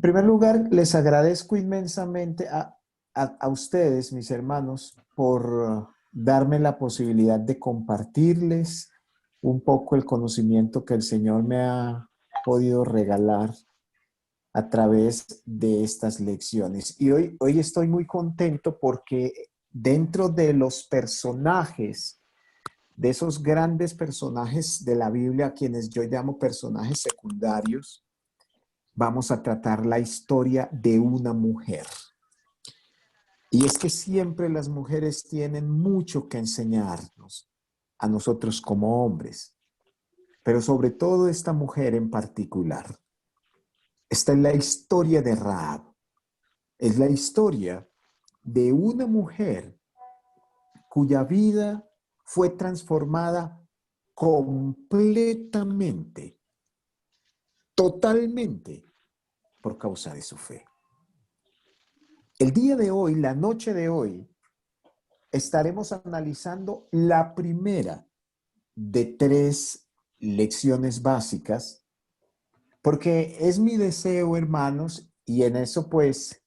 primer lugar, les agradezco inmensamente a ustedes, mis hermanos, por darme la posibilidad de compartirles un poco el conocimiento que el Señor me ha podido regalar a través de estas lecciones. Y hoy estoy muy contento porque dentro de los personajes, de esos grandes personajes de la Biblia, a quienes yo llamo personajes secundarios, vamos a tratar la historia de una mujer. Y es que siempre las mujeres tienen mucho que enseñarnos a nosotros como hombres, pero sobre todo esta mujer en particular. Esta es la historia de Rahab. Es la historia de una mujer cuya vida fue transformada completamente, totalmente, por causa de su fe. El día de hoy, la noche de hoy, estaremos analizando la primera de 3 lecciones básicas, porque es mi deseo, hermanos, y en eso pues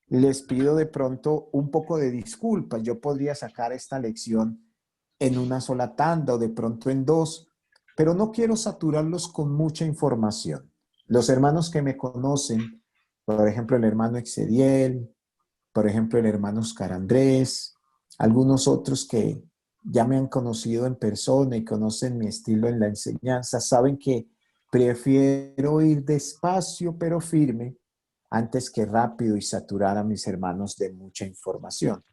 les pido de pronto un poco de disculpas. Yo podría sacar esta lección en una sola tanda o de pronto en 2, pero no quiero saturarlos con mucha información. Los hermanos que me conocen, por ejemplo, el hermano Exediel, por ejemplo, el hermano Oscar Andrés, algunos otros que ya me han conocido en persona y conocen mi estilo en la enseñanza, saben que prefiero ir despacio pero firme antes que rápido y saturar a mis hermanos de mucha información.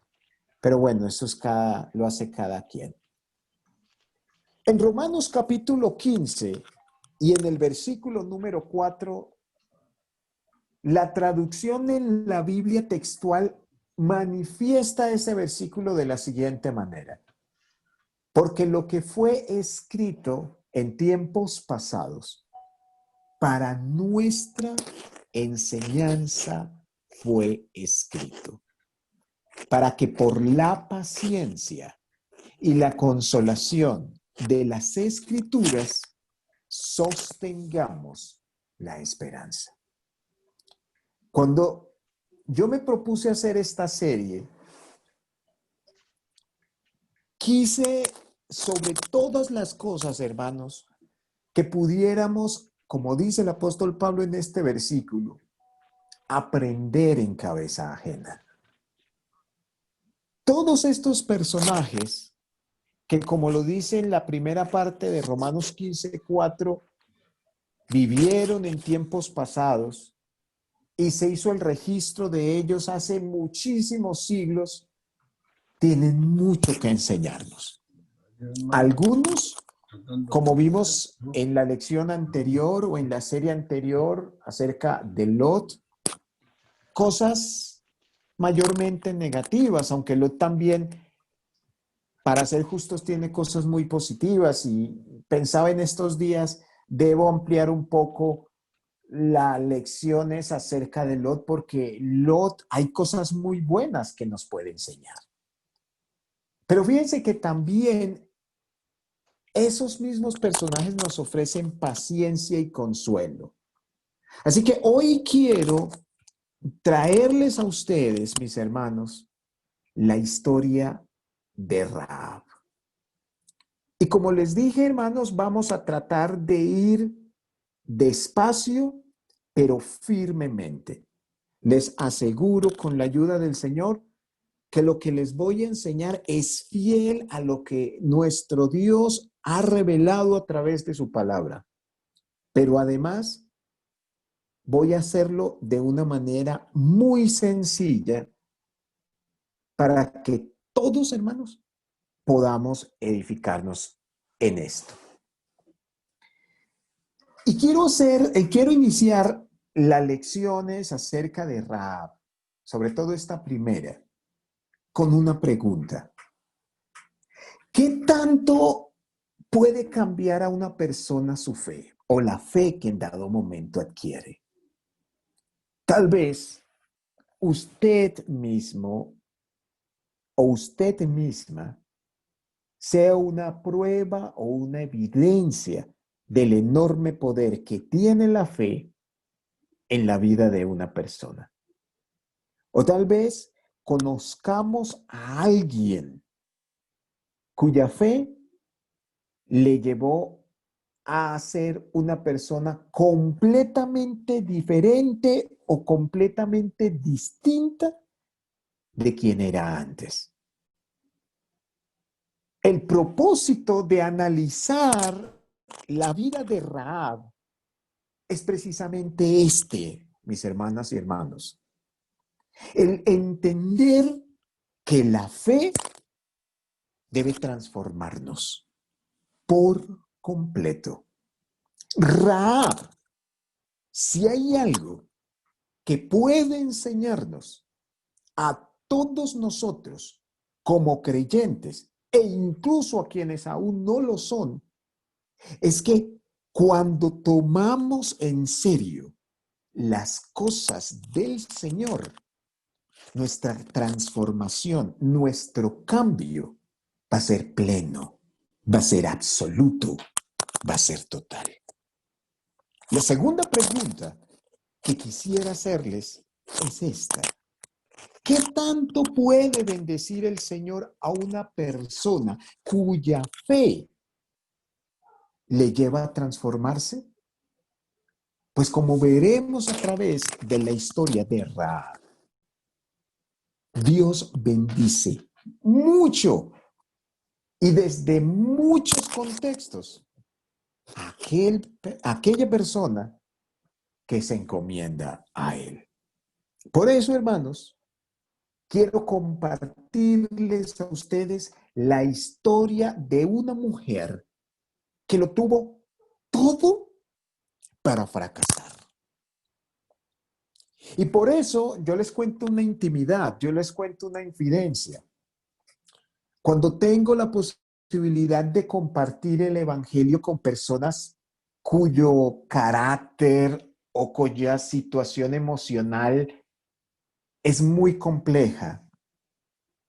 Pero bueno, eso es lo hace cada quien. En Romanos capítulo 15 y en el versículo número 4, la traducción en la Biblia textual manifiesta ese versículo de la siguiente manera: porque lo que fue escrito en tiempos pasados para nuestra enseñanza fue escrito, para que por la paciencia y la consolación de las Escrituras sostengamos la esperanza. Cuando yo me propuse hacer esta serie, quise sobre todas las cosas, hermanos, que pudiéramos, como dice el apóstol Pablo en este versículo, aprender en cabeza ajena. Todos estos personajes que, como lo dice en la primera parte de Romanos 15:4, vivieron en tiempos pasados y se hizo el registro de ellos hace muchísimos siglos, tienen mucho que enseñarnos. Algunos, como vimos en la lección anterior o en la serie anterior acerca de Lot, cosas mayormente negativas, aunque Lot también, para ser justos, tiene cosas muy positivas, y pensaba en estos días, debo ampliar un poco las lecciones acerca de Lot, porque Lot hay cosas muy buenas que nos puede enseñar. Pero fíjense que también esos mismos personajes nos ofrecen paciencia y consuelo. Así que hoy quiero traerles a ustedes, mis hermanos, la historia de Rahab. Y como les dije, hermanos, vamos a tratar de ir despacio, pero firmemente. Les aseguro, con la ayuda del Señor, que lo que les voy a enseñar es fiel a lo que nuestro Dios ha revelado a través de su palabra. Pero además, voy a hacerlo de una manera muy sencilla para que todos, hermanos, podamos edificarnos en esto. Y quiero iniciar las lecciones acerca de Rahab, sobre todo esta primera, con una pregunta. ¿Qué tanto puede cambiar a una persona su fe o la fe que en dado momento adquiere? Tal vez usted mismo o usted misma sea una prueba o una evidencia del enorme poder que tiene la fe en la vida de una persona. O tal vez conozcamos a alguien cuya fe le llevó a ser una persona completamente diferente o completamente distinta de quien era antes. El propósito de analizar la vida de Rahab es precisamente este, mis hermanas y hermanos. El entender que la fe debe transformarnos por completo. Rahab, si hay algo que puede enseñarnos a todos nosotros como creyentes e incluso a quienes aún no lo son, es que cuando tomamos en serio las cosas del Señor, nuestra transformación, nuestro cambio va a ser pleno, va a ser absoluto, va a ser total. La segunda pregunta que quisiera hacerles es esta. ¿Qué tanto puede bendecir el Señor a una persona cuya fe le lleva a transformarse? Pues como veremos a través de la historia de Rahab, Dios bendice mucho y desde muchos contextos aquella persona que se encomienda a Él. Por eso, hermanos, quiero compartirles a ustedes la historia de una mujer que lo tuvo todo para fracasar. Y por eso yo les cuento una intimidad, yo les cuento una infidencia. Cuando tengo la posibilidad de compartir el evangelio con personas cuyo carácter o cuya situación emocional es muy compleja,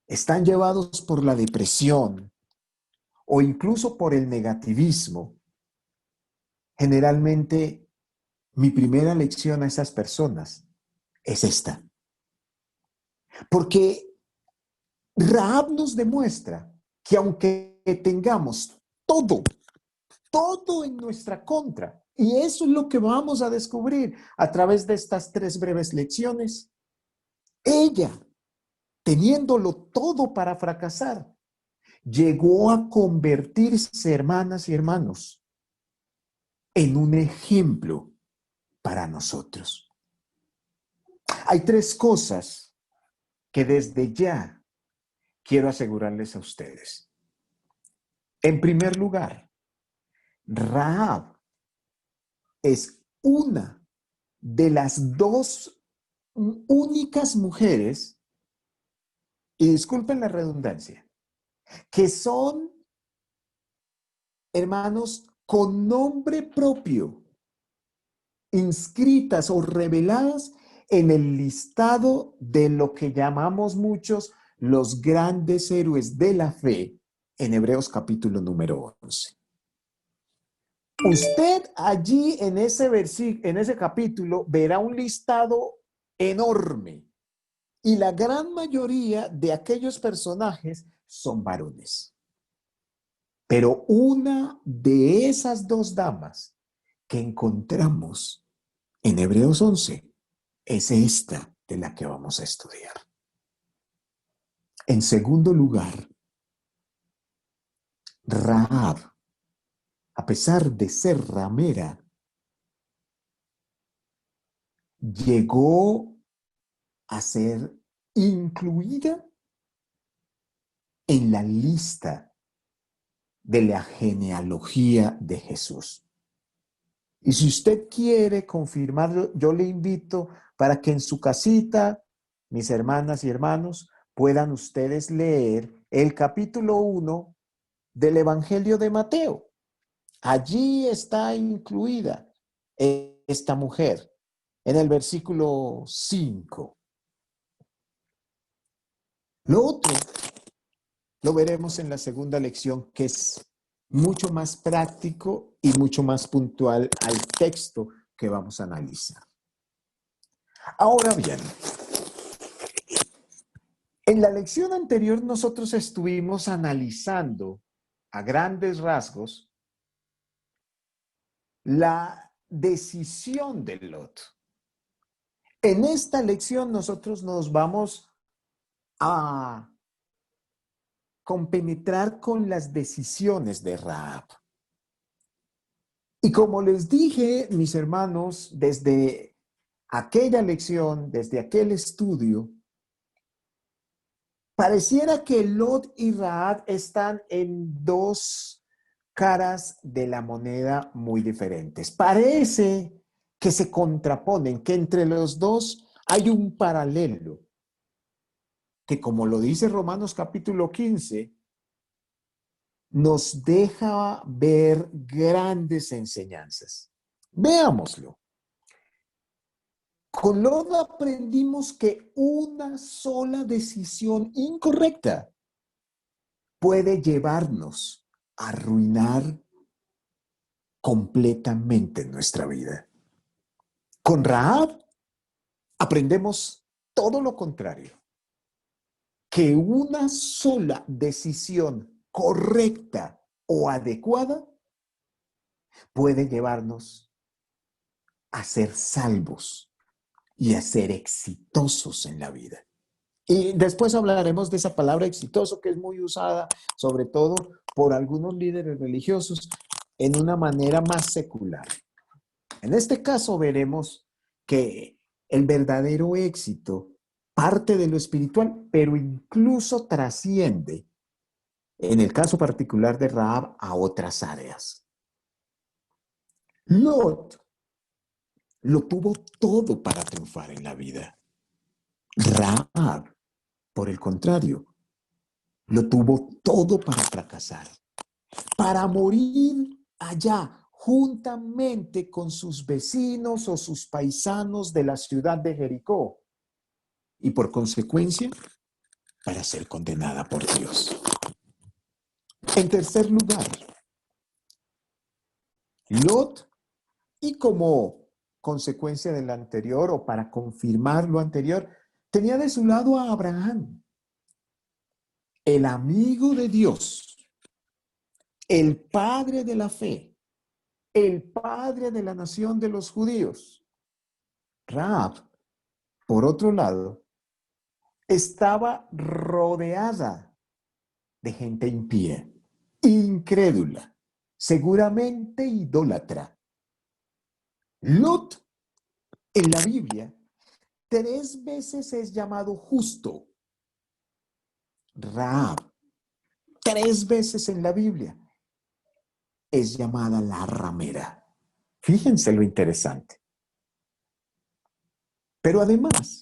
están llevados por la depresión o incluso por el negativismo, generalmente mi primera lección a esas personas es esta. Porque Rahab nos demuestra que aunque tengamos todo en nuestra contra, y eso es lo que vamos a descubrir a través de estas 3 breves lecciones, ella, teniéndolo todo para fracasar, llegó a convertirse, hermanas y hermanos, en un ejemplo para nosotros. Hay 3 cosas que desde ya quiero asegurarles a ustedes. En primer lugar, Rahab es una de las 2 únicas mujeres, y disculpen la redundancia, que son, hermanos, con nombre propio, inscritas o reveladas en el listado de lo que llamamos muchos los grandes héroes de la fe en Hebreos capítulo número 11. Usted allí en ese capítulo verá un listado enorme y la gran mayoría de aquellos personajes son varones. Pero una de esas 2 damas que encontramos en Hebreos 11 es esta de la que vamos a estudiar. En segundo lugar, Rahab, a pesar de ser ramera, llegó a ser incluida en la lista de la genealogía de Jesús. Y si usted quiere confirmarlo, yo le invito para que en su casita, mis hermanas y hermanos, puedan ustedes leer el capítulo 1 del Evangelio de Mateo. Allí está incluida esta mujer en el versículo 5. Lo otro lo veremos en la segunda lección, que es mucho más práctico y mucho más puntual al texto que vamos a analizar. Ahora bien, en la lección anterior nosotros estuvimos analizando a grandes rasgos la decisión de Lot. En esta lección nosotros nos vamos a compenetrar con las decisiones de Rahab. Y como les dije, mis hermanos, desde aquella lección, desde aquel estudio, pareciera que Lot y Rahab están en dos caras de la moneda muy diferentes. Parece que se contraponen, que entre los dos hay un paralelo, que como lo dice Romanos capítulo 15, nos deja ver grandes enseñanzas. Veámoslo. Con Lot aprendimos que una sola decisión incorrecta puede llevarnos a arruinar completamente nuestra vida. Con Rahab aprendemos todo lo contrario, que una sola decisión correcta o adecuada puede llevarnos a ser salvos y a ser exitosos en la vida. Y después hablaremos de esa palabra exitoso que es muy usada, sobre todo por algunos líderes religiosos, en una manera más secular. En este caso veremos que el verdadero éxito parte de lo espiritual, pero incluso trasciende, en el caso particular de Rahab, a otras áreas. Lot lo tuvo todo para triunfar en la vida. Rahab, por el contrario, lo tuvo todo para fracasar, para morir allá juntamente con sus vecinos o sus paisanos de la ciudad de Jericó y por consecuencia para ser condenada por Dios. En tercer lugar, Lot, y como consecuencia del anterior o para confirmar lo anterior, tenía de su lado a Abraham, el amigo de Dios, el padre de la fe, el padre de la nación de los judíos. Rahab, por otro lado, estaba rodeada de gente impía, incrédula, seguramente idólatra. Lot, en la Biblia, 3 veces es llamado justo. Rahab, 3 veces en la Biblia, es llamada la ramera. Fíjense lo interesante. Pero además,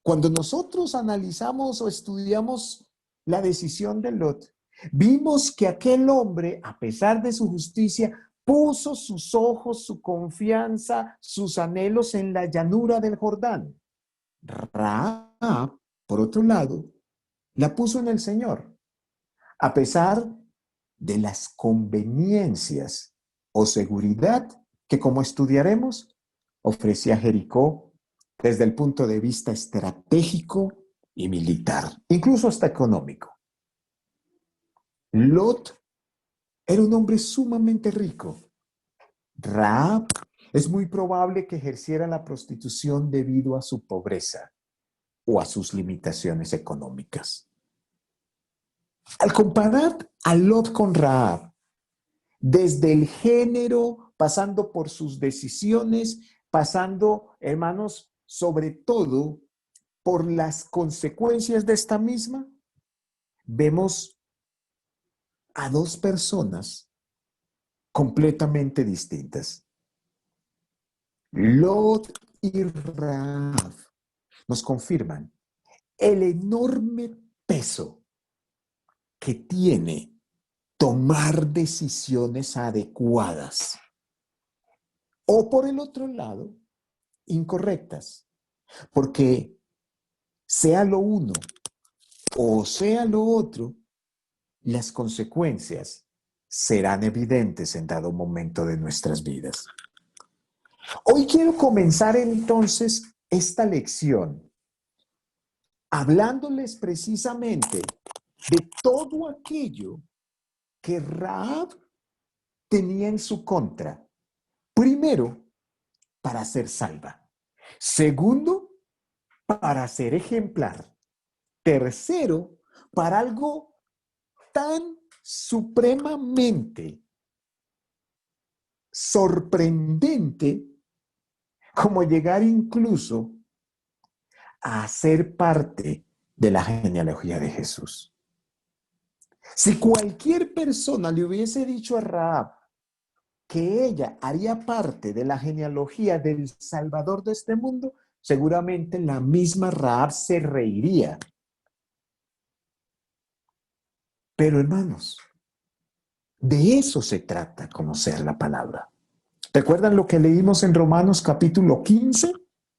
cuando nosotros analizamos o estudiamos la decisión de Lot, vimos que aquel hombre, a pesar de su justicia, puso sus ojos, su confianza, sus anhelos en la llanura del Jordán. Rahab, por otro lado, la puso en el Señor, a pesar de las conveniencias o seguridad que, como estudiaremos, ofrecía Jericó desde el punto de vista estratégico y militar, incluso hasta económico. Lot era un hombre sumamente rico. Rahab es muy probable que ejerciera la prostitución debido a su pobreza o a sus limitaciones económicas. Al comparar a Lot con Rahab, desde el género, pasando por sus decisiones, pasando, hermanos, sobre todo por las consecuencias de esta misma, vemos a dos personas completamente distintas. Lot y Rahab nos confirman el enorme peso que tiene tomar decisiones adecuadas o, por el otro lado, incorrectas, porque sea lo uno o sea lo otro, las consecuencias serán evidentes en dado momento de nuestras vidas. Hoy quiero comenzar entonces esta lección hablándoles precisamente de todo aquello que Rahab tenía en su contra. Primero, para ser salva. Segundo, para ser ejemplar. Tercero, para algo tan supremamente sorprendente como llegar incluso a ser parte de la genealogía de Jesús. Si cualquier persona le hubiese dicho a Rahab que ella haría parte de la genealogía del Salvador de este mundo, seguramente la misma Rahab se reiría. Pero hermanos, de eso se trata conocer la palabra. ¿Recuerdan lo que leímos en Romanos capítulo 15,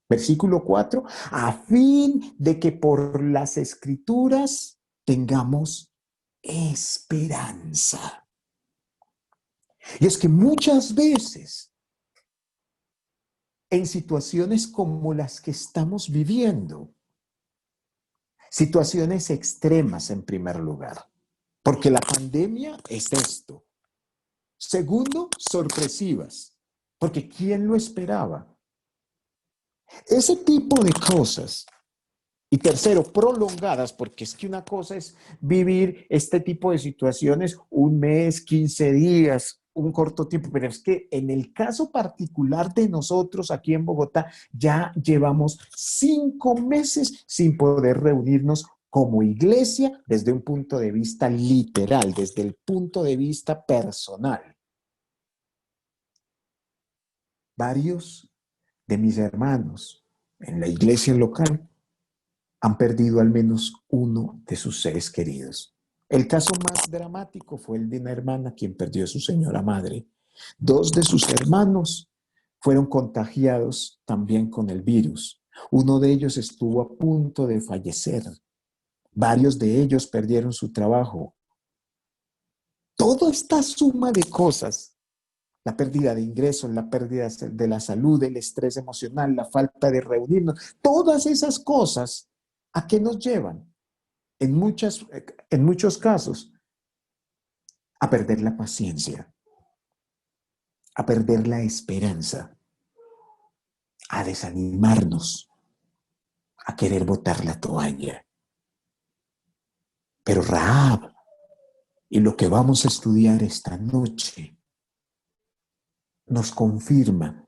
versículo 4? A fin de que por las escrituras tengamos esperanza. Y es que muchas veces, en situaciones como las que estamos viviendo, situaciones extremas en primer lugar, porque la pandemia es esto. Segundo, sorpresivas, porque ¿quién lo esperaba? Ese tipo de cosas. Y tercero, prolongadas, porque es que una cosa es vivir este tipo de situaciones un mes, 15 días, un corto tiempo, pero es que en el caso particular de nosotros aquí en Bogotá, ya llevamos 5 meses sin poder reunirnos como iglesia desde un punto de vista literal, desde el punto de vista personal. Varios de mis hermanos en la iglesia local han perdido al menos uno de sus seres queridos. El caso más dramático fue el de una hermana quien perdió a su señora madre. 2 de sus hermanos fueron contagiados también con el virus. Uno de ellos estuvo a punto de fallecer. Varios de ellos perdieron su trabajo. Toda esta suma de cosas, la pérdida de ingresos, la pérdida de la salud, el estrés emocional, la falta de reunirnos, todas esas cosas, ¿a qué nos llevan? En muchos casos, a perder la paciencia, a perder la esperanza, a desanimarnos, a querer botar la toalla. Pero Rahab, y lo que vamos a estudiar esta noche, nos confirma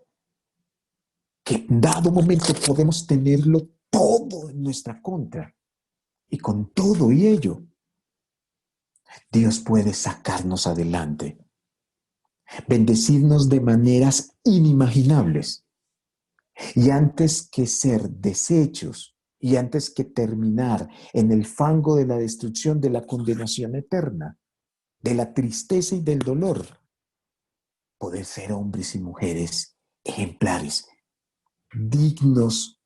que en dado momento podemos tenerlo todo en nuestra contra. Y con todo y ello, Dios puede sacarnos adelante, bendecirnos de maneras inimaginables. Y antes que ser deshechos y antes que terminar en el fango de la destrucción, de la condenación eterna, de la tristeza y del dolor, poder ser hombres y mujeres ejemplares, dignos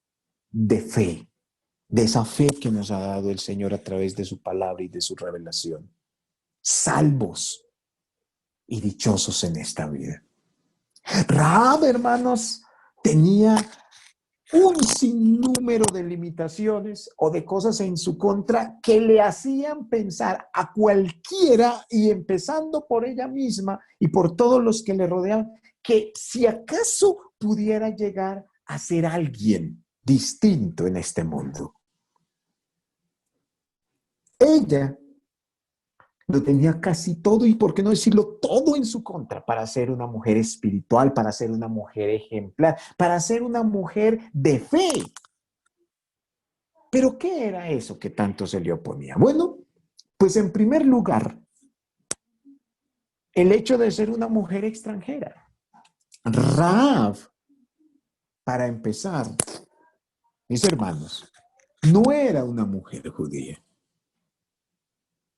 de fe, de esa fe que nos ha dado el Señor a través de su palabra y de su revelación. Salvos y dichosos en esta vida. Rahab, hermanos, tenía un sinnúmero de limitaciones o de cosas en su contra que le hacían pensar a cualquiera, y empezando por ella misma y por todos los que le rodeaban, que si acaso pudiera llegar a ser alguien distinto en este mundo. Ella lo tenía casi todo, y por qué no decirlo todo, en su contra para ser una mujer espiritual, para ser una mujer ejemplar, para ser una mujer de fe. ¿Pero qué era eso que tanto se le oponía? Bueno, pues en primer lugar, el hecho de ser una mujer extranjera. Rahab, para empezar, mis hermanos, no era una mujer judía.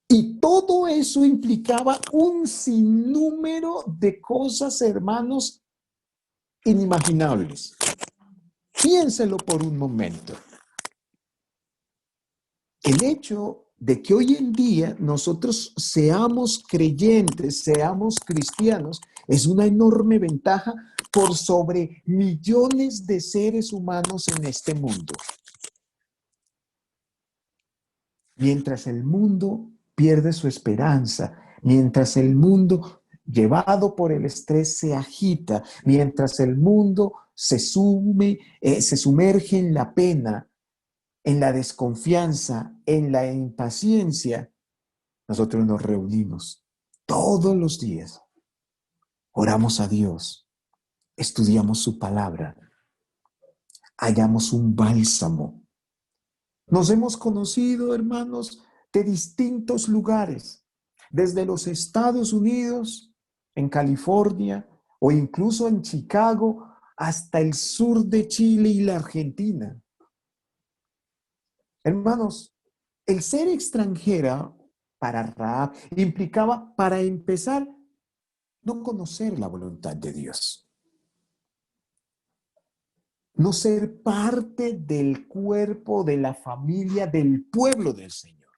Y todo eso implicaba un sinnúmero de cosas, hermanos, inimaginables. Piénselo por un momento. El hecho de que hoy en día nosotros seamos creyentes, seamos cristianos, es una enorme ventaja por sobre millones de seres humanos en este mundo. Mientras el mundo pierde su esperanza, mientras el mundo llevado por el estrés se agita, mientras el mundo se sumerge en la pena, en la desconfianza, en la impaciencia, nosotros nos reunimos todos los días, oramos a Dios, estudiamos su palabra, hallamos un bálsamo. Nos hemos conocido, hermanos, de distintos lugares, desde los Estados Unidos, en California o incluso en Chicago, hasta el sur de Chile y la Argentina. Hermanos, el ser extranjera para Rahab implicaba, para empezar, no conocer la voluntad de Dios. No ser parte del cuerpo, de la familia, del pueblo del Señor.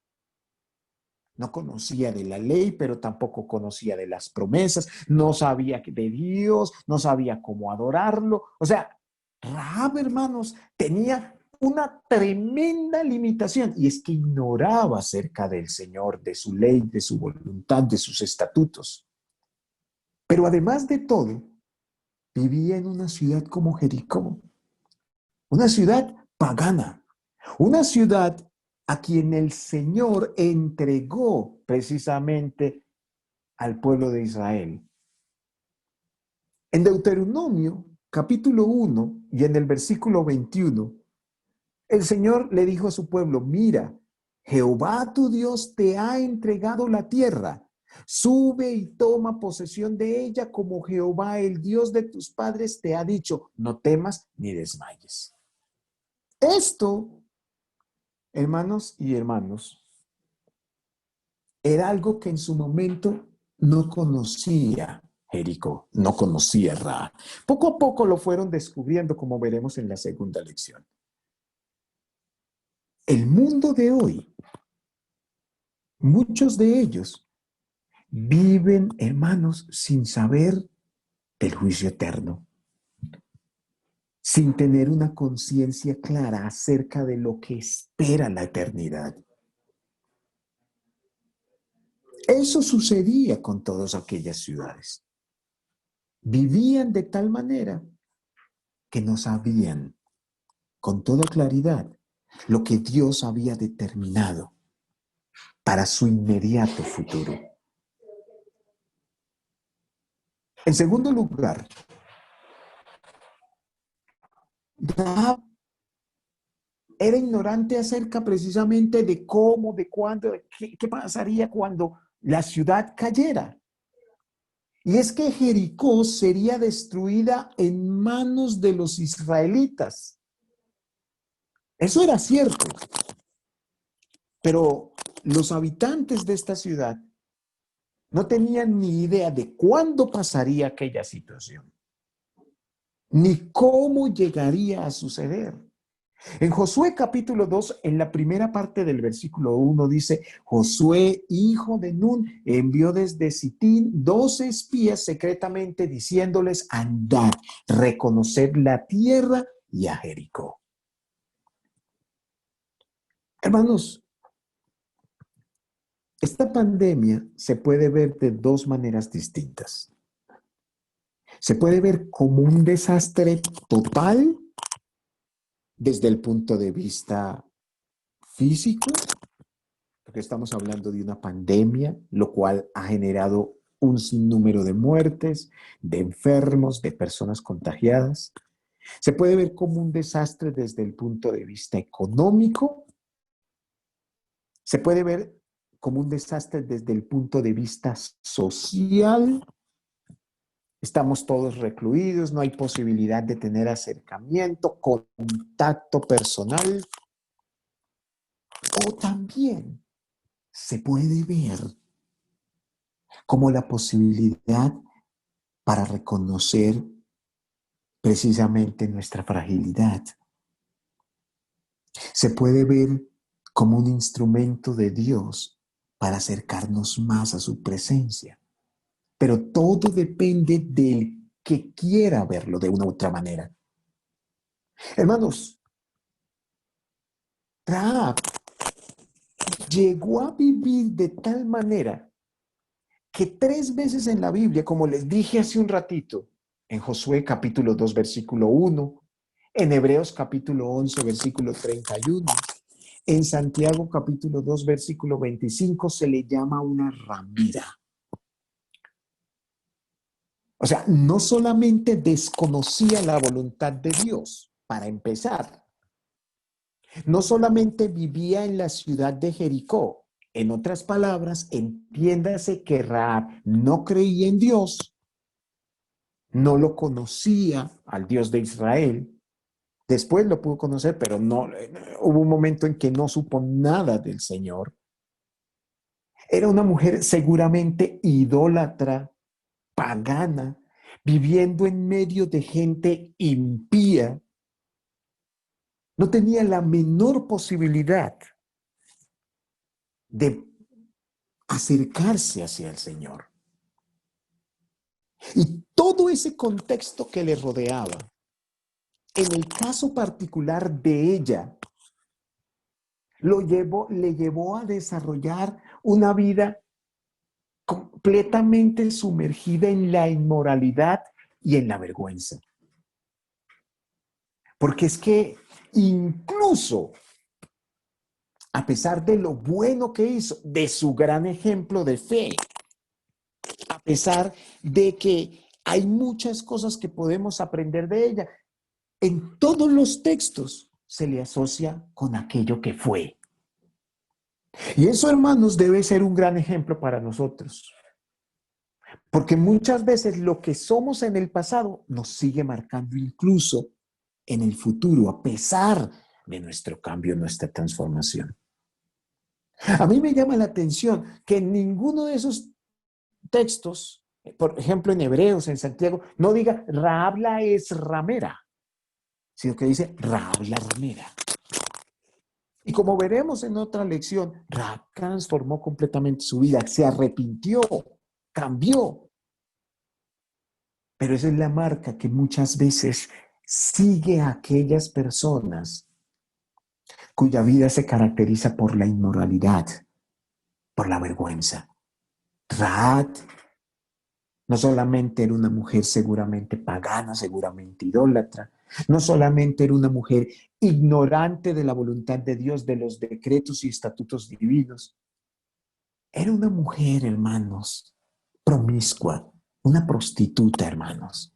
No conocía de la ley, pero tampoco conocía de las promesas, no sabía de Dios, no sabía cómo adorarlo. O sea, Rahab, hermanos, tenía una tremenda limitación y es que ignoraba acerca del Señor, de su ley, de su voluntad, de sus estatutos. Pero además de todo, vivía en una ciudad como Jericó, una ciudad pagana, una ciudad a quien el Señor entregó precisamente al pueblo de Israel. En Deuteronomio, capítulo 1 y en el versículo 21, el Señor le dijo a su pueblo, mira, Jehová tu Dios te ha entregado la tierra. Sube y toma posesión de ella como Jehová, el Dios de tus padres, te ha dicho, no temas ni desmayes. Esto, hermanos y hermanos, era algo que en su momento no conocía Jericó, no conocía Rahab. Poco a poco lo fueron descubriendo, como veremos en la segunda lección. El mundo de hoy, muchos de ellos viven, hermanos, sin saber del juicio eterno, sin tener una conciencia clara acerca de lo que espera la eternidad. Eso sucedía con todas aquellas ciudades. Vivían de tal manera que no sabían con toda claridad lo que Dios había determinado para su inmediato futuro. En segundo lugar, Rahab era ignorante acerca precisamente de cómo, de cuándo, de qué pasaría cuando la ciudad cayera. Y es que Jericó sería destruida en manos de los israelitas. Eso era cierto. Pero los habitantes de esta ciudad no tenían ni idea de cuándo pasaría aquella situación, ni cómo llegaría a suceder. En Josué capítulo 2, en la primera parte del versículo 1 dice, Josué, hijo de Nun, envió desde Sitín 12 espías secretamente diciéndoles, andad, reconoced la tierra y a Jericó. Hermanos, esta pandemia se puede ver de dos maneras distintas. Se puede ver como un desastre total desde el punto de vista físico, porque estamos hablando de una pandemia, lo cual ha generado un sinnúmero de muertes, de enfermos, de personas contagiadas. Se puede ver como un desastre desde el punto de vista económico. Se puede ver como un desastre desde el punto de vista social. Estamos todos recluidos, no hay posibilidad de tener acercamiento, contacto personal. O también se puede ver como la posibilidad para reconocer precisamente nuestra fragilidad. Se puede ver como un instrumento de Dios para acercarnos más a su presencia. Pero todo depende del que quiera verlo de una u otra manera. Hermanos, Rahab llegó a vivir de tal manera que 3 veces en la Biblia, como les dije hace un ratito, en Josué capítulo 2, versículo 1, en Hebreos capítulo 11, versículo 31, en Santiago capítulo 2, versículo 25, se le llama una ramera. O sea, no solamente desconocía la voluntad de Dios, para empezar, no solamente vivía en la ciudad de Jericó, en otras palabras, entiéndase que Rahab no creía en Dios, no lo conocía al Dios de Israel. Después lo pudo conocer, pero no, hubo un momento en que no supo nada del Señor. Era una mujer seguramente idólatra, pagana, viviendo en medio de gente impía. No tenía la menor posibilidad de acercarse hacia el Señor. Y todo ese contexto que le rodeaba, en el caso particular de ella, le llevó a desarrollar una vida completamente sumergida en la inmoralidad y en la vergüenza. Porque es que incluso a pesar de lo bueno que hizo, de su gran ejemplo de fe, a pesar de que hay muchas cosas que podemos aprender de ella, en todos los textos se le asocia con aquello que fue. Y eso, hermanos, debe ser un gran ejemplo para nosotros. Porque muchas veces lo que somos en el pasado nos sigue marcando incluso en el futuro, a pesar de nuestro cambio, nuestra transformación. A mí me llama la atención que en ninguno de esos textos, por ejemplo en Hebreos, en Santiago, no diga Rahab la es ramera, sino que dice Rahab la ramera. Y como veremos en otra lección, Rahab transformó completamente su vida, se arrepintió, cambió. Pero esa es la marca que muchas veces sigue a aquellas personas cuya vida se caracteriza por la inmoralidad, por la vergüenza. Rahab no solamente era una mujer seguramente pagana, seguramente idólatra, no solamente era una mujer ignorante de la voluntad de Dios, de los decretos y estatutos divinos, era una mujer, hermanos, promiscua, una prostituta, hermanos,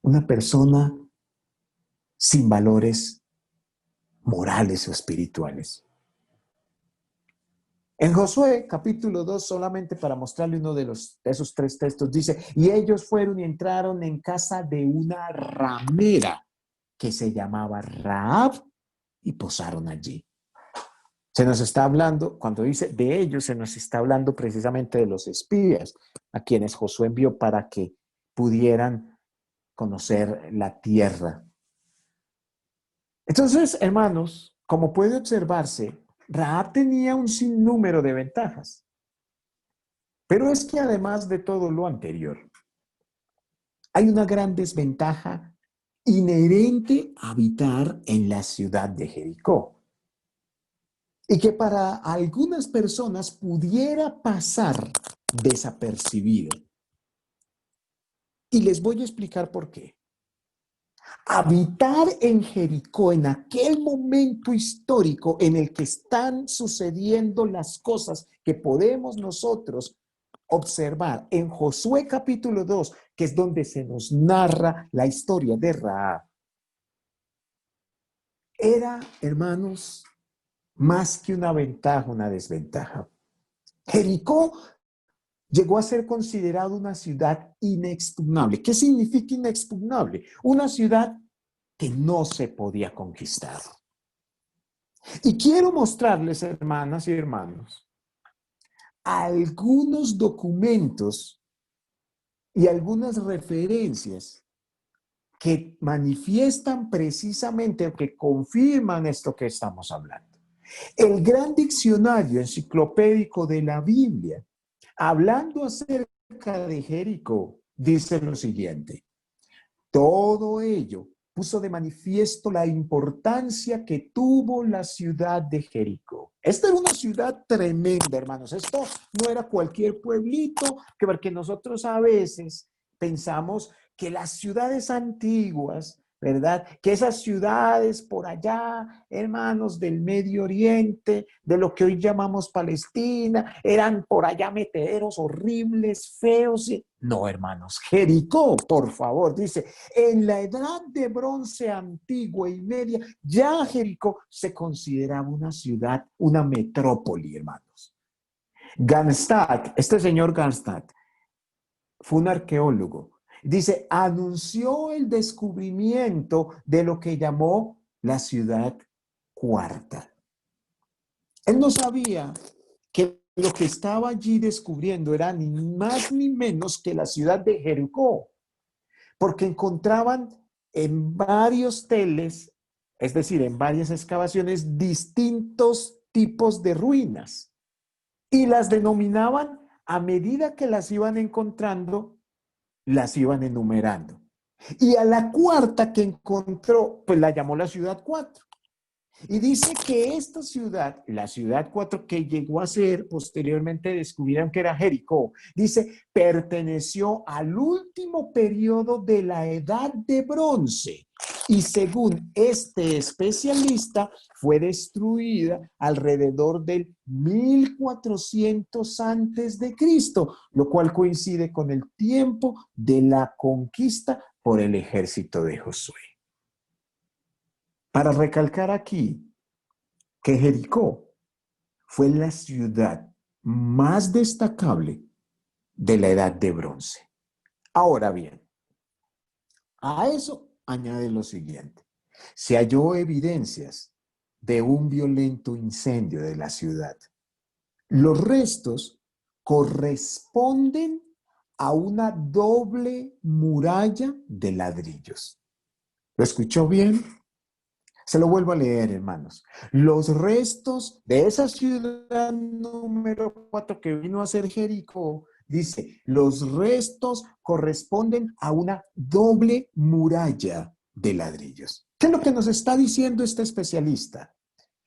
una persona sin valores morales o espirituales. En Josué capítulo 2, solamente para mostrarle uno de esos 3 textos, dice, y ellos fueron y entraron en casa de una ramera que se llamaba Rahab y posaron allí. Se nos está hablando, cuando dice de ellos, se nos está hablando precisamente de los espías, a quienes Josué envió para que pudieran conocer la tierra. Entonces, hermanos, como puede observarse, Rahab tenía un sinnúmero de ventajas. Pero es que además de todo lo anterior, hay una gran desventaja inherente a habitar en la ciudad de Jericó. Y que para algunas personas pudiera pasar desapercibido. Y les voy a explicar por qué. Habitar en Jericó en aquel momento histórico en el que están sucediendo las cosas que podemos nosotros observar en Josué capítulo 2, que es donde se nos narra la historia de Rahab, era, hermanos, más que una ventaja, una desventaja. Jericó llegó a ser considerado una ciudad inexpugnable. ¿Qué significa inexpugnable? Una ciudad que no se podía conquistar. Y quiero mostrarles, hermanas y hermanos, algunos documentos y algunas referencias que manifiestan precisamente o que confirman esto que estamos hablando. El gran diccionario enciclopédico de la Biblia, hablando acerca de Jericó, dice lo siguiente: Todo ello puso de manifiesto la importancia que tuvo la ciudad de Jericó. Esta era una ciudad tremenda, hermanos. Esto no era cualquier pueblito, porque nosotros a veces pensamos que las ciudades antiguas, ¿verdad? Que esas ciudades por allá, hermanos, del Medio Oriente, de lo que hoy llamamos Palestina, eran por allá metederos horribles, feos. No, hermanos, Jericó, por favor, dice, en la edad de bronce antigua y media, ya Jericó se consideraba una ciudad, una metrópoli, hermanos. Ganstad, este señor Ganstad, fue un arqueólogo. Dice, anunció el descubrimiento de lo que llamó la ciudad cuarta. Él no sabía que lo que estaba allí descubriendo era ni más ni menos que la ciudad de Jericó, porque encontraban en varios teles, es decir, en varias excavaciones, distintos tipos de ruinas y las denominaban a medida que las iban encontrando, las iban enumerando. Y a la cuarta que encontró, pues la llamó la ciudad 4. Y dice que esta ciudad, la ciudad 4 que llegó a ser, posteriormente descubrieron que era Jericó, dice, perteneció al último periodo de la Edad de Bronce. Y según este especialista, fue destruida alrededor del 1400 antes de Cristo, lo cual coincide con el tiempo de la conquista por el ejército de Josué. Para recalcar aquí que Jericó fue la ciudad más destacable de la Edad de Bronce. Ahora bien, a eso añade lo siguiente. Se halló evidencias de un violento incendio de la ciudad. Los restos corresponden a una doble muralla de ladrillos. ¿Lo escuchó bien? Se lo vuelvo a leer, hermanos. Los restos de esa ciudad número 4 que vino a ser Jericó, dice, los restos corresponden a una doble muralla de ladrillos. ¿Qué es lo que nos está diciendo este especialista?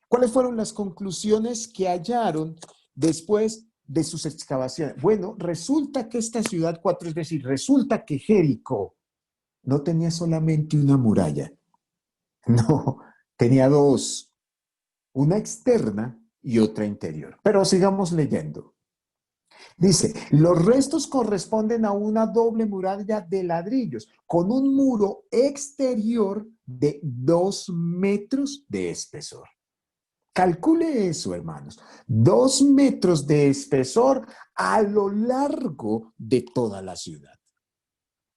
¿Cuáles fueron las conclusiones que hallaron después de sus excavaciones? Bueno, resulta que esta ciudad 4, es decir, resulta que Jericó no tenía solamente una muralla. No, tenía dos, una externa y otra interior. Pero sigamos leyendo. Dice, los restos corresponden a una doble muralla de ladrillos con un muro exterior de 2 metros de espesor. Calcule eso, hermanos. 2 metros de espesor a lo largo de toda la ciudad.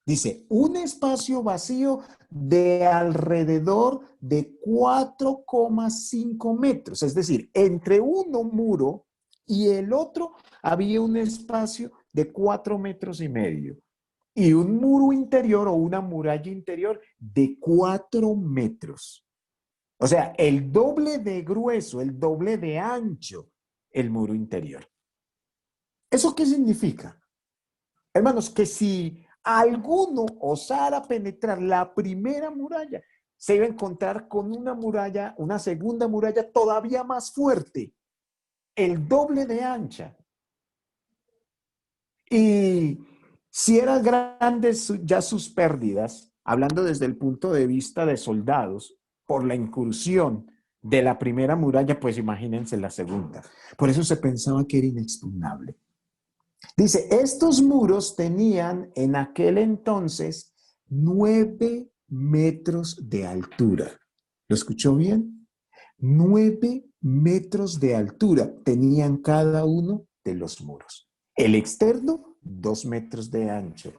Dice, un espacio vacío de alrededor de 4,5 metros. Es decir, entre uno muro y el otro había un espacio de 4,5 metros. Y un muro interior o una muralla interior de 4 metros. O sea, el doble de grueso, el doble de ancho, el muro interior. ¿Eso qué significa? Hermanos, que si alguno osara penetrar la primera muralla, se iba a encontrar con una muralla, una segunda muralla todavía más fuerte, el doble de ancha. Y si eran grandes ya sus pérdidas, hablando desde el punto de vista de soldados, por la incursión de la primera muralla, pues imagínense la segunda. Por eso se pensaba que era inexpugnable. Dice, estos muros tenían en aquel entonces 9 metros de altura. ¿Lo escuchó bien? 9 metros de altura tenían cada uno de los muros. El externo, 2 metros de ancho.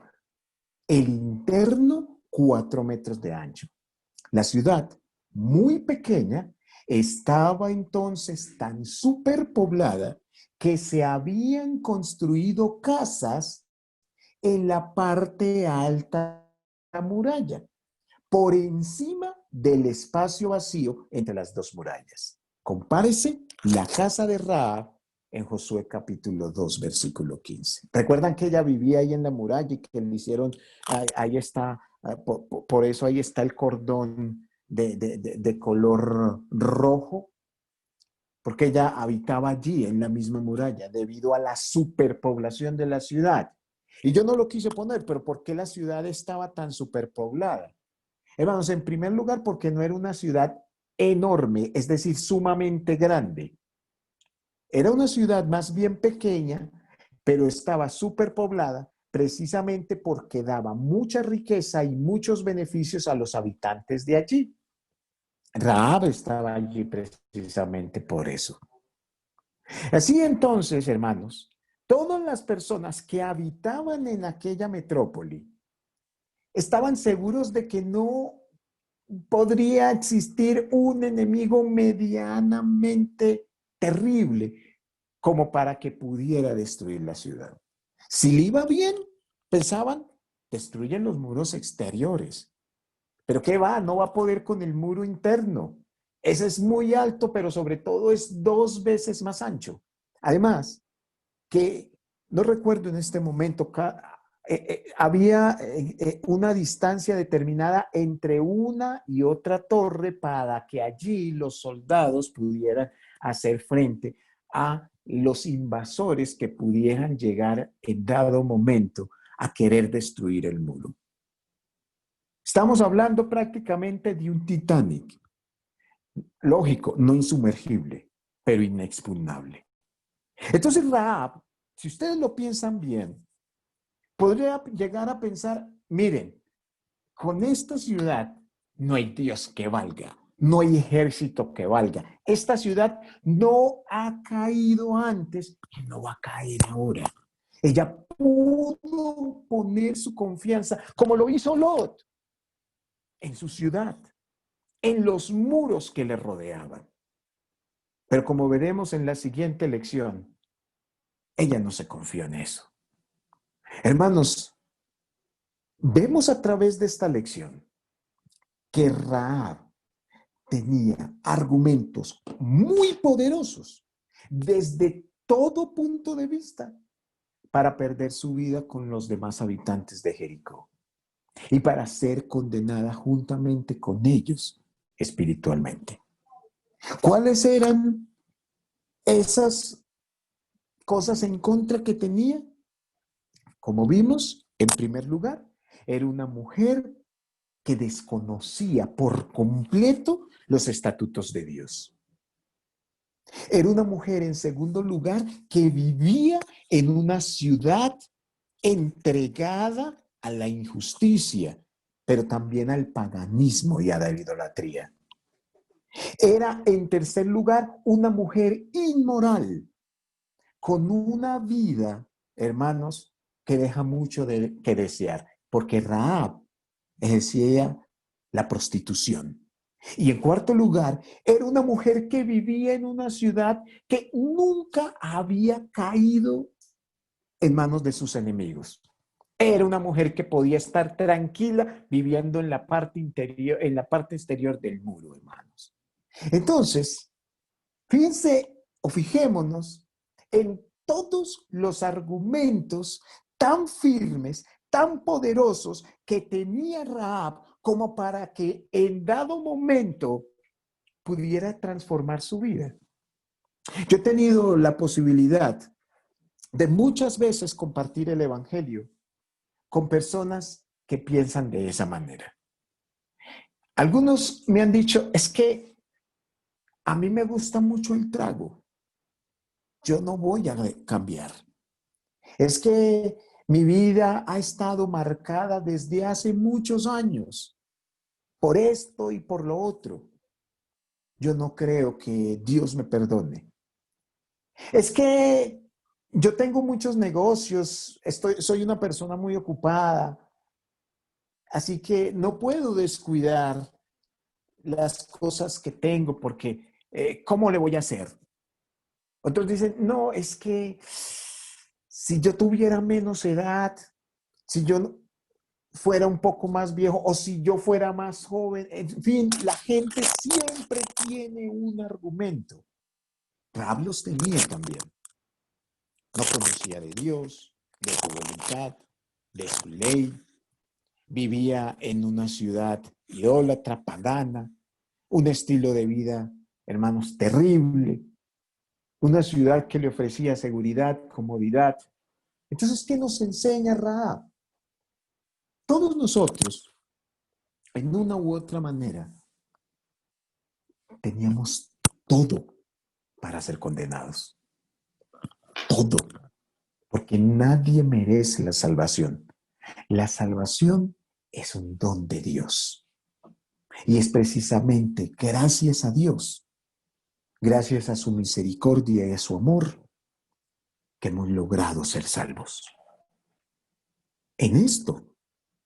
El interno, 4 metros de ancho. La ciudad, muy pequeña, estaba entonces tan superpoblada que se habían construido casas en la parte alta de la muralla, por encima del espacio vacío entre las dos murallas. Compárese la casa de Rahab en Josué capítulo 2, versículo 15. ¿Recuerdan que ella vivía ahí en la muralla y que le hicieron, ahí está Por eso ahí está el cordón de color rojo, porque ella habitaba allí en la misma muralla debido a la superpoblación de la ciudad. Y yo no lo quise poner, pero ¿por qué la ciudad estaba tan superpoblada? Hermanos, en primer lugar, porque no era una ciudad enorme, es decir, sumamente grande. Era una ciudad más bien pequeña, pero estaba superpoblada precisamente porque daba mucha riqueza y muchos beneficios a los habitantes de allí. Rahab estaba allí precisamente por eso. Así entonces, hermanos, todas las personas que habitaban en aquella metrópoli estaban seguros de que no podría existir un enemigo medianamente terrible como para que pudiera destruir la ciudad. Si le iba bien, pensaban, destruyen los muros exteriores. Pero ¿qué va? No va a poder con el muro interno. Ese es muy alto, pero sobre todo es 2 veces más ancho. Además, que no recuerdo en este momento, había una distancia determinada entre una y otra torre para que allí los soldados pudieran hacer frente a los invasores que pudieran llegar en dado momento a querer destruir el muro. Estamos hablando prácticamente de un Titanic. Lógico, no insumergible, pero inexpugnable. Entonces Rahab, si ustedes lo piensan bien, podría llegar a pensar, miren, con esta ciudad no hay Dios que valga, no hay ejército que valga. Esta ciudad no ha caído antes y no va a caer ahora. Ella pudo poner su confianza, como lo hizo Lot, en su ciudad, en los muros que le rodeaban. Pero como veremos en la siguiente lección, ella no se confió en eso. Hermanos, vemos a través de esta lección que Rahab tenía argumentos muy poderosos desde todo punto de vista para perder su vida con los demás habitantes de Jericó y para ser condenada juntamente con ellos espiritualmente. ¿Cuáles eran esas cosas en contra que tenía? Como vimos, en primer lugar, era una mujer que desconocía por completo los estatutos de Dios. Era una mujer, en segundo lugar, que vivía en una ciudad entregada a la injusticia, pero también al paganismo y a la idolatría. Era, en tercer lugar, una mujer inmoral, con una vida, hermanos, que deja mucho que desear, porque Rahab ejercía la prostitución. Y en cuarto lugar, era una mujer que vivía en una ciudad que nunca había caído en manos de sus enemigos. Era una mujer que podía estar tranquila viviendo en la parte interior, en la parte exterior del muro, hermanos. Entonces, fíjense o fijémonos en todos los argumentos tan firmes, tan poderosos que tenía Rahab como para que en dado momento pudiera transformar su vida. Yo he tenido la posibilidad de muchas veces compartir el evangelio con personas que piensan de esa manera. Algunos me han dicho, es que a mí me gusta mucho el trago, yo no voy a cambiar. Es que mi vida ha estado marcada desde hace muchos años por esto y por lo otro. Yo no creo que Dios me perdone. Es que yo tengo muchos negocios, soy una persona muy ocupada, así que no puedo descuidar las cosas que tengo porque ¿cómo le voy a hacer? Otros dicen, no, es que si yo tuviera menos edad, si yo fuera un poco más viejo o si yo fuera más joven, en fin, la gente siempre tiene un argumento. Rahab los tenía también. No conocía de Dios, de su voluntad, de su ley. vivía en una ciudad idólatra, pagana, un estilo de vida, hermanos, terrible, una ciudad que le ofrecía seguridad, comodidad. Entonces, ¿qué nos enseña Rahab? Todos nosotros, en una u otra manera, teníamos todo para ser condenados. Todo. Porque nadie merece la salvación. La salvación es un don de Dios. Y es precisamente gracias a Dios, gracias a su misericordia y a su amor, que hemos logrado ser salvos. En esto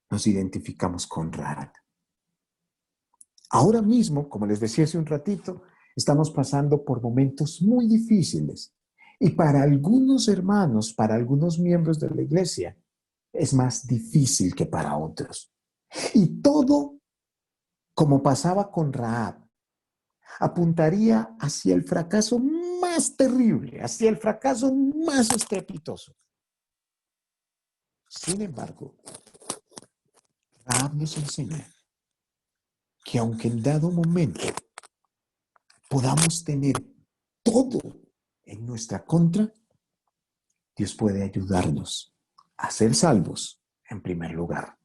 nos identificamos con Rahab. Ahora mismo, como les decía hace un ratito, estamos pasando por momentos muy difíciles. Y para algunos hermanos, para algunos miembros de la iglesia, es más difícil que para otros. Y todo, como pasaba con Rahab, apuntaría hacia el fracaso más terrible, hacia el fracaso más estrepitoso. Sin embargo, Rahab nos enseña que aunque en dado momento podamos tener todo en nuestra contra, Dios puede ayudarnos a ser salvos en primer lugar.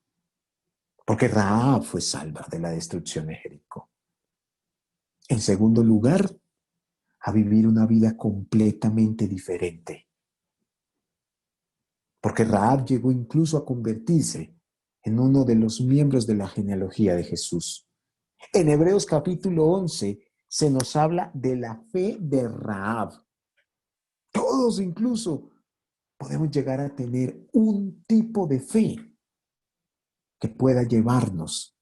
Porque Rahab fue salva de la destrucción de Jericó. En segundo lugar, a vivir una vida completamente diferente. Porque Rahab llegó incluso a convertirse en uno de los miembros de la genealogía de Jesús. En Hebreos capítulo 11 se nos habla de la fe de Rahab. Todos incluso podemos llegar a tener un tipo de fe que pueda llevarnos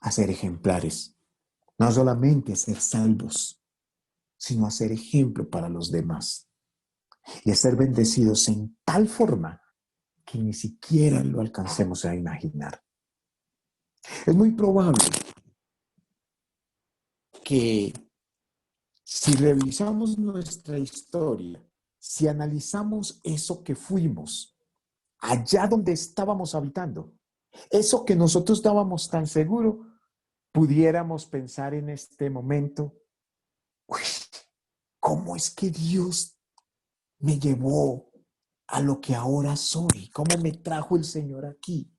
a ser ejemplares. No solamente a ser salvos, sino a ser ejemplo para los demás. Y a ser bendecidos en tal forma que ni siquiera lo alcancemos a imaginar. Es muy probable que si revisamos nuestra historia, si analizamos eso que fuimos, allá donde estábamos habitando, eso que nosotros dábamos tan seguro, pudiéramos pensar en este momento, uy, ¿cómo es que Dios me llevó a lo que ahora soy? ¿Cómo me trajo el Señor aquí?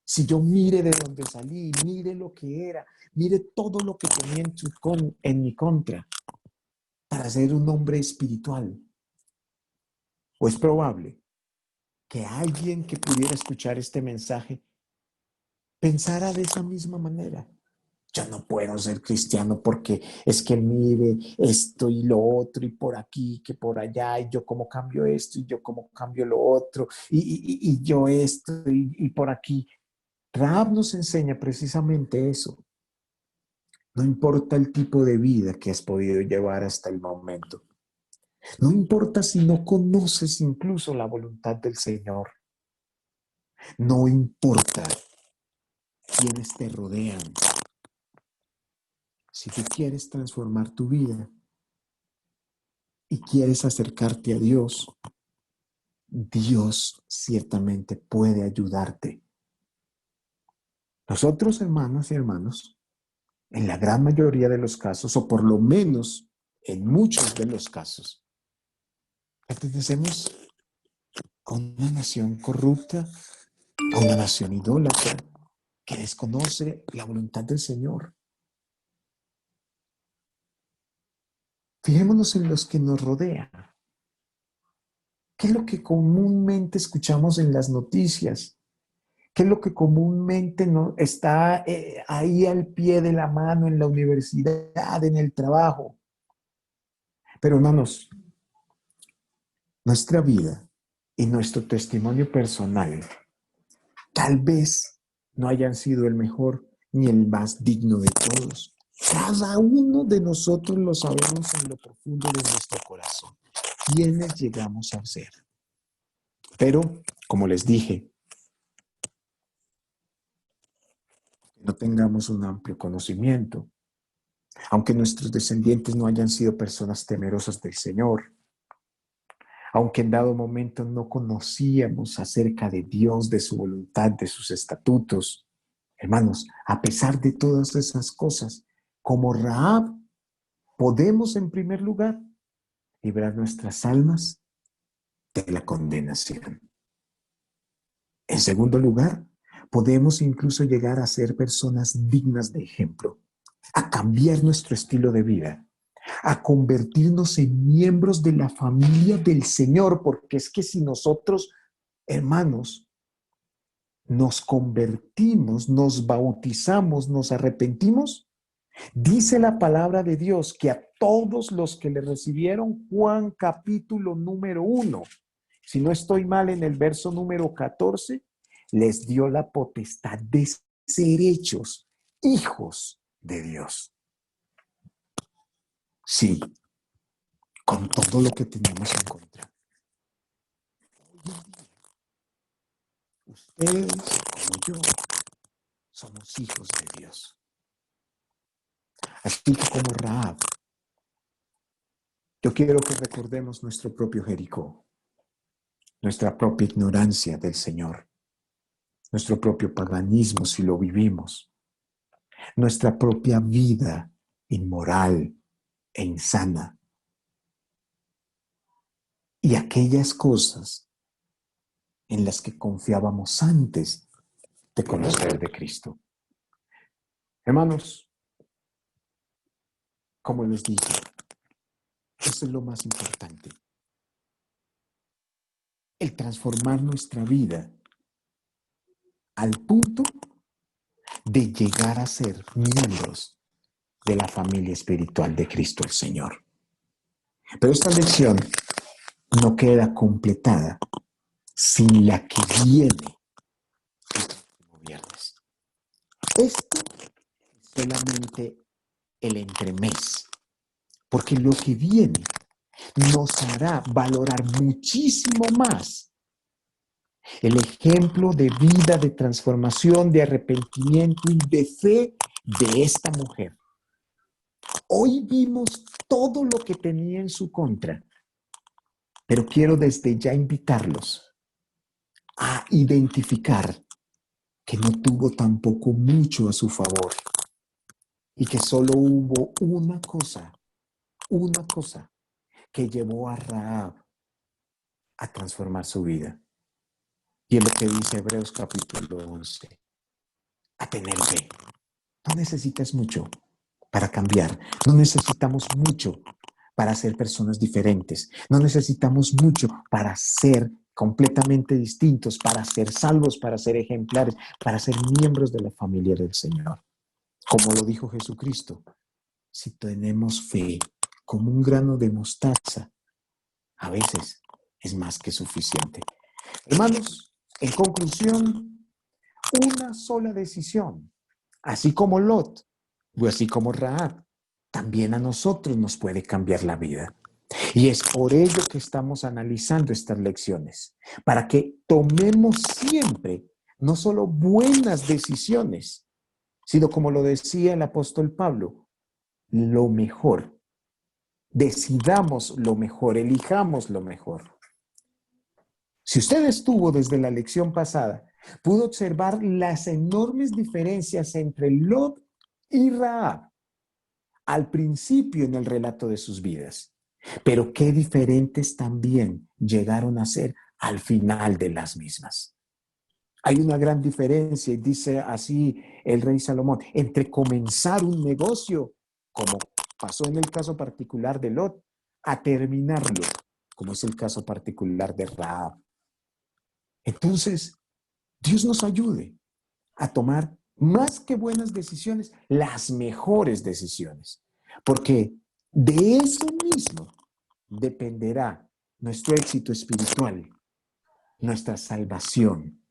Si yo mire de dónde salí, mire lo que era, mire todo lo que tenía en mi contra para ser un hombre espiritual. O es probable que alguien que pudiera escuchar este mensaje pensara de esa misma manera. Yo no puedo ser cristiano porque es que mire esto y lo otro y por aquí, que por allá, y yo cómo cambio esto y yo cómo cambio lo otro y yo esto y por aquí. Rahab nos enseña precisamente eso. No importa el tipo de vida que has podido llevar hasta el momento. No importa si no conoces incluso la voluntad del Señor. No importa quiénes te rodean. Si tú quieres transformar tu vida y quieres acercarte a Dios, Dios ciertamente puede ayudarte. Nosotros, hermanas y hermanos, en la gran mayoría de los casos, o por lo menos en muchos de los casos, pertenecemos a una nación corrupta, a una nación idólatra que desconoce la voluntad del Señor. Fijémonos en los que nos rodean. ¿Qué es lo que comúnmente escuchamos en las noticias? ¿Qué es lo que comúnmente no está ahí al pie de la mano en la universidad, en el trabajo? Pero hermanos, nuestra vida y nuestro testimonio personal tal vez no hayan sido el mejor ni el más digno de todos. Cada uno de nosotros lo sabemos en lo profundo de nuestro corazón, quiénes llegamos a ser. Pero, como les dije, no tengamos un amplio conocimiento, aunque nuestros descendientes no hayan sido personas temerosas del Señor, aunque en dado momento no conocíamos acerca de Dios, de su voluntad, de sus estatutos. Hermanos, a pesar de todas esas cosas, como Rahab, podemos en primer lugar librar nuestras almas de la condenación. En segundo lugar, podemos incluso llegar a ser personas dignas de ejemplo, a cambiar nuestro estilo de vida, a convertirnos en miembros de la familia del Señor, porque es que si nosotros, hermanos, nos convertimos, nos bautizamos, nos arrepentimos, dice la palabra de Dios que a todos los que le recibieron, Juan capítulo número 1, si no estoy mal en el verso número 14, les dio la potestad de ser hechos hijos de Dios. Sí, con todo lo que tenemos en contra. Ustedes, como yo, somos hijos de Dios. Así que como Rahab, yo quiero que recordemos nuestro propio Jericó, nuestra propia ignorancia del Señor, nuestro propio paganismo si lo vivimos, nuestra propia vida inmoral e insana y aquellas cosas en las que confiábamos antes de conocer de Cristo. Hermanos, como les dije, eso es lo más importante. El transformar nuestra vida al punto de llegar a ser miembros de la familia espiritual de Cristo el Señor. Pero esta lección no queda completada sin la que viene el próximo viernes. Esto es solamente el entremés, porque lo que viene nos hará valorar muchísimo más el ejemplo de vida, de transformación, de arrepentimiento y de fe de esta mujer. Hoy vimos todo lo que tenía en su contra, pero quiero desde ya invitarlos a identificar que no tuvo tampoco mucho a su favor y que solo hubo una cosa que llevó a Rahab a transformar su vida. Y es lo que dice Hebreos capítulo 11, a tener fe. No necesitas mucho para cambiar, no necesitamos mucho para ser personas diferentes, no necesitamos mucho para ser completamente distintos, para ser salvos, para ser ejemplares, para ser miembros de la familia del Señor. Como lo dijo Jesucristo, si tenemos fe como un grano de mostaza, a veces es más que suficiente. Hermanos, en conclusión, una sola decisión, así como Lot, o así como Rahab, también a nosotros nos puede cambiar la vida. Y es por ello que estamos analizando estas lecciones, para que tomemos siempre no solo buenas decisiones, sino como lo decía el apóstol Pablo, lo mejor. Decidamos lo mejor, elijamos lo mejor. Si usted estuvo desde la lección pasada, pudo observar las enormes diferencias entre Lot y Rahab al principio en el relato de sus vidas, pero qué diferentes también llegaron a ser al final de las mismas. Hay una gran diferencia, y dice así el rey Salomón, entre comenzar un negocio, como pasó en el caso particular de Lot, a terminarlo, como es el caso particular de Rahab. Entonces, Dios nos ayude a tomar más que buenas decisiones, las mejores decisiones, porque de eso mismo dependerá nuestro éxito espiritual, nuestra salvación.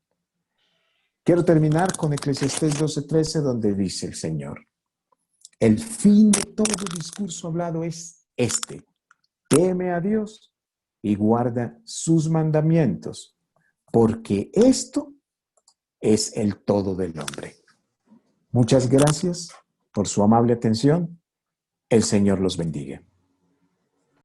Quiero terminar con Eclesiastés 12:13, donde dice el Señor, el fin de todo discurso hablado es este, teme a Dios y guarda sus mandamientos, porque esto es el todo del hombre. Muchas gracias por su amable atención. El Señor los bendiga.